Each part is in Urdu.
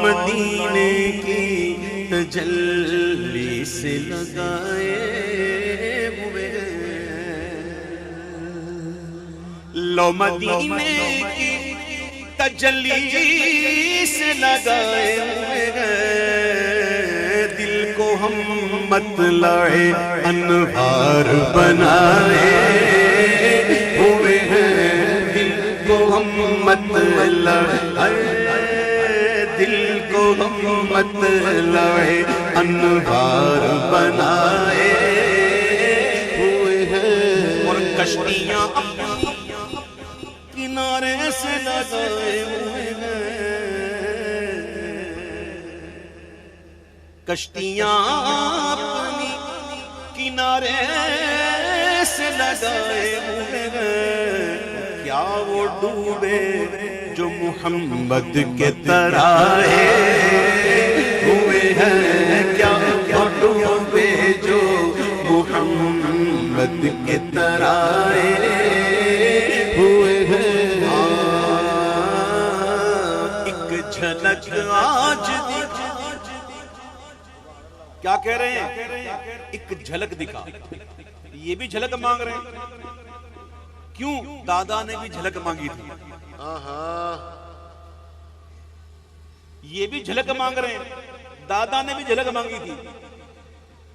مدینے کی تجلی سے لگائے ہوئے لو مدینے کی تجلی سے لگائے ہوئے دل کو ہم مطلع انوار بنائے ہوئے ہیں دل کو ہم مطلع دل کو ہم مطلع انوار بنائے ہوئے ہیں اور کشتیاں اپنی کنارے سے لگائے ہوئے ہیں کشتیاں اپنی کنارے سے لگائے ہوئے ہیں کیا وہ ڈوبے جو محمد کے ترائے ہوئے ہیں کیا وہ ڈوبے جو محمد کے ترائے ہوئے ہیں ایک جھلک آج کیا کہہ رہے ہیں ایک جھلک دکھا یہ بھی جھلک مانگ رہے ہیں کیوں دادا نے بھی جھلک مانگی تھی یہ بھی جھلک مانگ رہے ہیں دادا نے بھی جھلک مانگی تھی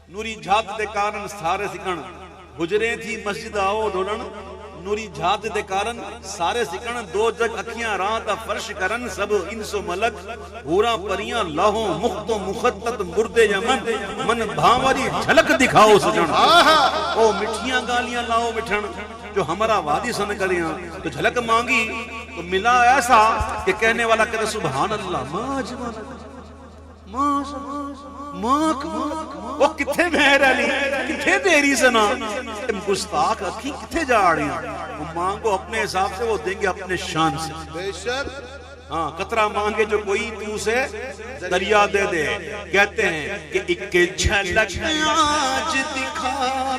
نوری جھات دے کارن سارے سکن حجریں تھی مسجد آؤ ڈھولن نوری جھات دے کارن سارے سکن دو جگ اکھیاں رات فرش کرن سب انس و ملک ہورا پریاں لاہوں مخت و مخطط مردے یمن من بھاوری جھلک دکھاؤ سجن او مٹھیاں گالیاں لاؤ مٹھن جو ہمارا وادی سن کریاں تو جھلک مانگی تو ملا ایسا کہ کہنے والا کہتے سبحان اللہ وہ کتھے بہر علی کتھے دیری سنا گستاخ اکھی کتھے جا رہی ہیں وہ مانگو اپنے حساب سے وہ دیں گے اپنے شان سے بے شک ہاں قطرہ مانگے جو کوئی تو سے دریا دے دے کہتے ہیں کہ ایک جھلک آج دکھا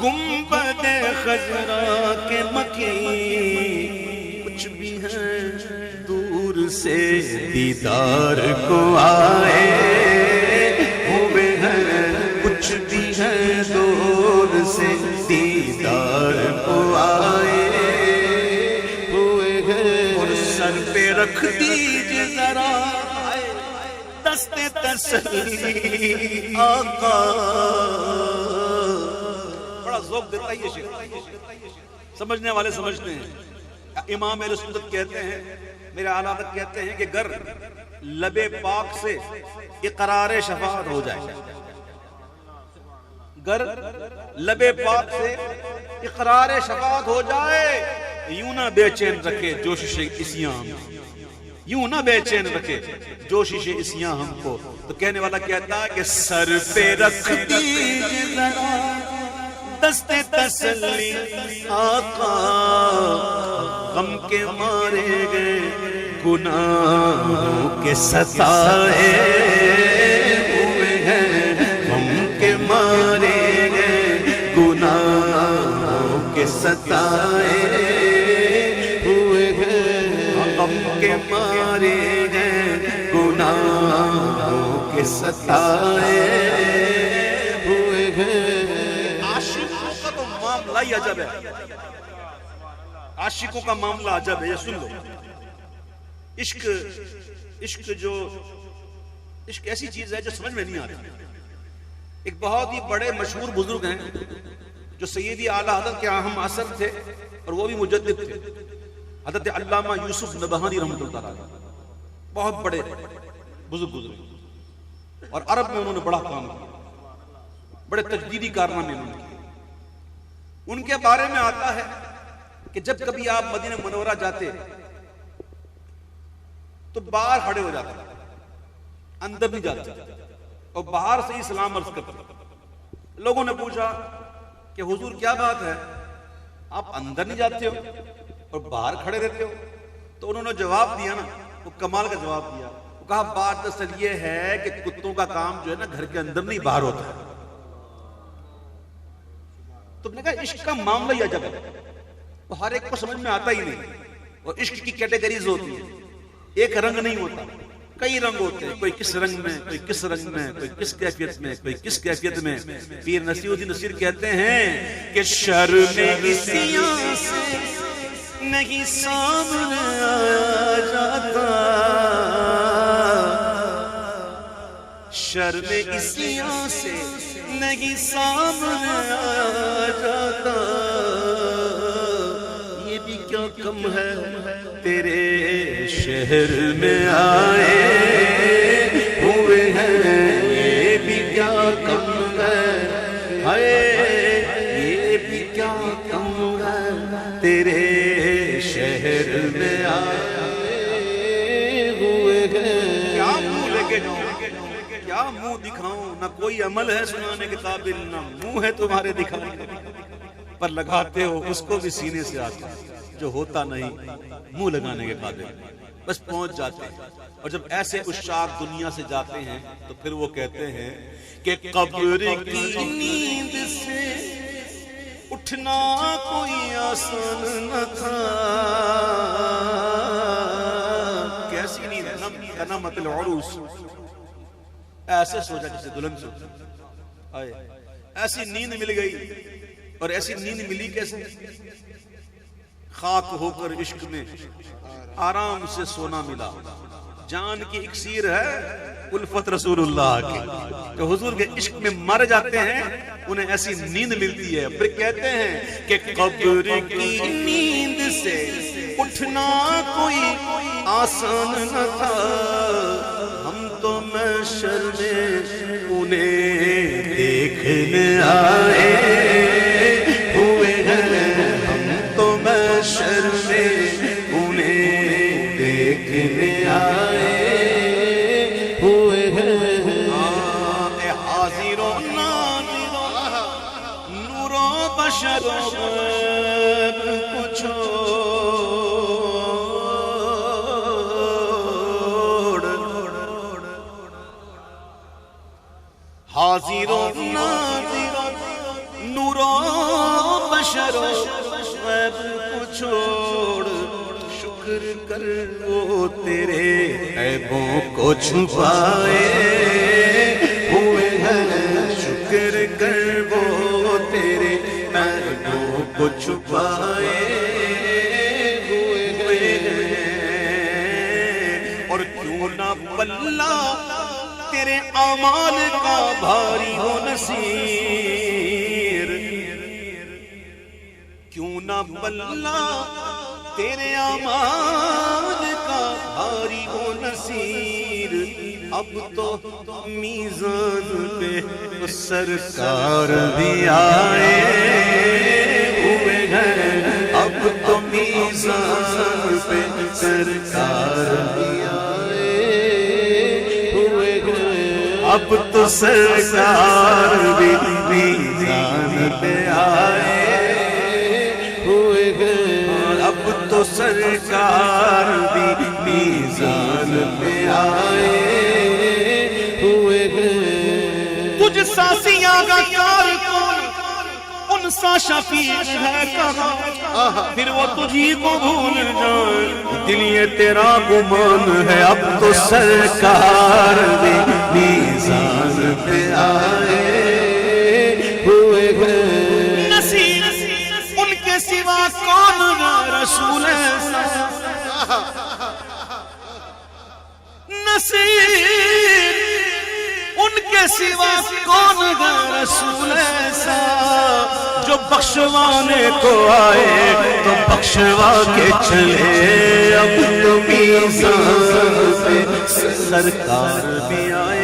گنبد خضرا کے مکین کچھ بھی ہے دور سے دیدار کو آئے ہوئے ہیں کچھ بھی ہے دور سے دیدار کو آئے ہوئے ہیں اور سر پہ رکھ دیجئے ذرا دست تسلی آقا بڑا ذوق دیتا ہے یہ شعر سمجھنے والے سمجھتے ہیں امام اہل سنت کہتے ہیں میرے اعلیٰ حضرت کہتے ہیں کہ گر لب پاک سے اقرار شفاعت ہو جائے گر لب پاک سے اقرار شفاعت ہو جائے یوں نہ بے چین رکھے جوشش اسیاں یوں نہ بے چین رکھے جوشش اسیاں ہم کو تو کہنے والا کہتا ہے کہ سر پہ رکھ دیجئے ذرا دست تسلی آقا غم کے مارے گئے گناہوں کے ستائے ہوئے ہیں غم کے مارے گئے گناہوں کے ستائے ہوئے ہیں غم کے مارے گئے گناہوں کے ستائے ہوئے ہیں معاملہ عجب ہے عاشقوں کا معاملہ عجب ہے یہ سن لو عشق ایسی چیز ہے جو سمجھ میں نہیں آتی ایک بہت ہی بڑے مشہور بزرگ ہیں جو سیدی اعلیٰ حضرت کے اہم اثر تھے اور وہ بھی مجدد تھے حضرت علامہ یوسف نبہانی رحمۃ اللہ علیہ بہت بڑے بزرگ اور عرب میں انہوں نے بڑا کام کیا بڑے تجدیدی کارنامے انہوں نے کیا ان کے بارے میں آتا ہے کہ جب کبھی آپ مدینہ منورہ جاتے تو باہر کھڑے ہو جاتے اندر نہیں جاتے اور باہر سے ہی سلام عرض کرتے لوگوں نے پوچھا کہ حضور کیا بات ہے آپ اندر نہیں جاتے ہو اور باہر کھڑے رہتے ہو تو انہوں نے جواب دیا نا وہ کمال کا جواب دیا وہ کہا بات اصل یہ ہے کہ کتوں کا کام جو ہے نا گھر کے اندر نہیں باہر ہوتا ہے تو نے کہا عشق کا معاملہ ہی عجب ہے وہ ہر ایک کو سمجھ میں آتا ہی نہیں اور عشق کی کیٹیگریز ہوتی ہیں ایک رنگ نہیں ہوتا کئی رنگ ہوتے ہیں، کوئی کس رنگ میں، کوئی کس رنگ میں، کوئی کس کیفیت میں، کوئی کس کیفیت میں۔ پیر نصیر الدین نصیر کہتے ہیں کہ شرم عصیاں سے نہیں سامنے آیا جاتا، شرم عصیاں سے نہیں سامنے آیا جاتا، یہ بھی کیا کم ہے تیرے شہر میں آئے ہوئے ہیں، یہ بھی کیا کم ہے، یہ بھی کیا کم ہے تیرے شہر میں آئے ہوئے ہیں۔ کیا منہ لے کے جاؤں، کیا منہ دکھاؤں، نہ کوئی عمل ہے سنانے کے قابل، نہ منہ ہے تمہارے دکھانے پر لگاتے ہو اس کو بھی سینے سے آتا جو ہوتا نہیں منہ لگانے کے قابل، بس پہنچ جاتے ہیں۔ اور جب ایسے عشاق دنیا سے جاتے ہیں تو پھر وہ کہتے ہیں کہ قبر کی نیند سے اٹھنا کوئی آسان نہ تھا، کیسی نیند نمت العروس، ایسے سو جا جسے دلہن سو آئے، ایسی نیند مل گئی، اور ایسی نیند ملی کیسے؟ خاک ہو کر عشق میں آرام سے سونا ملا، جان کی اکسیر ہے الفت رسول اللہ کی، جو حضور کے عشق میں مر جاتے ہیں انہیں ایسی نیند ملتی ہے۔ پھر کہتے ہیں کہ قبر کی نیند سے اٹھنا کوئی آسان نہ تھا، ہم تو محشر میں انہیں دیکھنے آئے ہوئے ہیں، ہم تو محشر میں انہیں دیکھنے آئے ہوئے ہیں۔ اے حاضر و ناظر نور و بشر و غیب کو چھوڑ، حاضر و ناظر نور و بشر و غیب کو چھوڑ، شکر کر وہ تیرے عیبوں کو چھپائے ہوئے ہیں، شکر کر وہ تیرے عیبوں کو چھپائے ہوئے ہیں۔ اور کیوں نہ پلہ تیرے اعمال کا بھاری ہو نصیر، کیوں نہ پلہ تیرے اعمال کا بھاری ہو نصیر، اب تو میزان پہ سرکار بھی آئے ہوئے ہیں، اب تو میزان پہ سرکار بھی آئے ہوئے ہیں، اب تو سرکار بھی میزان پہ آئے ہوئے ہیں، اب تو سرکار بھی میزان پہ آئے ہوئے ہیں۔ تجھ سا سیاہ کا کارکن ان سا شفیع ہے کہاں، پھر وہ تجھی کو بھول جائے، دل یہ تیرا گمان ہے، اب تو سرکار بھی میزان پہ آئے ہوئے ہیں۔ نصیر ان کے سوا کون ہے رسول ایسا، نصیر ان کے سوا کون ہے رسول ایسا، جو بخشوانے کو آئے تو بخشوا کے چلے، اب تو میزان پہ سرکار بھی آئے